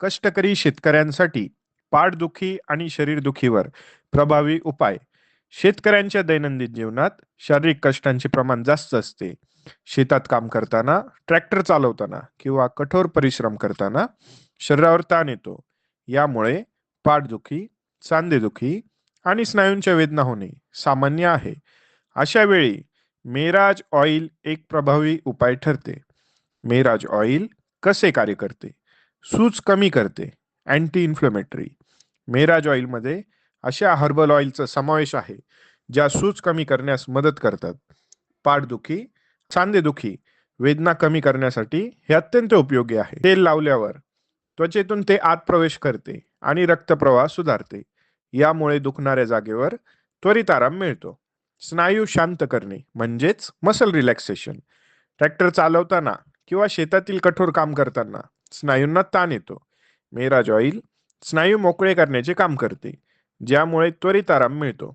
कष्टकरी शेतकऱ्यांसाठी पाठदुखी आणि शरीरदुखीवर प्रभावी उपाय. शेतकऱ्यांच्या दैनंदिन जीवनात शारीरिक कष्टांचे प्रमाण जास्त असते. शेतात काम करताना, ट्रॅक्टर चालवताना किंवा कठोर परिश्रम करताना शरीरावर ताण येतो. यामुळे पाठदुखी, सांधेदुखी आणि स्नायूंच्या वेदना होणे सामान्य आहे. अशा वेळी मेराज ऑइल एक प्रभावी उपाय ठरते. मेराज ऑइल कसे कार्य करते? सूज कमी करते. Anti inflammatory. मेराज ऑइलमध्ये अशा हर्बल ऑइलचा समावेश आहे ज्या सूज कमी करण्यास मदत करतात. पाठदुखी, सांधेदुखी, वेदना कमी करण्यासाठी हे अत्यंत उपयोगी आहे. तेल लावल्यावर त्वचेतून ते आत प्रवेश करते आणि रक्तप्रवाह सुधारते. यामुळे दुखणाऱ्या जागेवर त्वरित आराम मिळतो. स्नायू शांत करणे म्हणजेच मसल रिलॅक्सेशन. ट्रॅक्टर चालवताना किंवा शेतातील कठोर काम करताना स्नायूंना ताण येतो. मेराज ऑइल स्नायू मोकळे करण्याचे काम करते, ज्यामुळे त्वरित आराम मिळतो.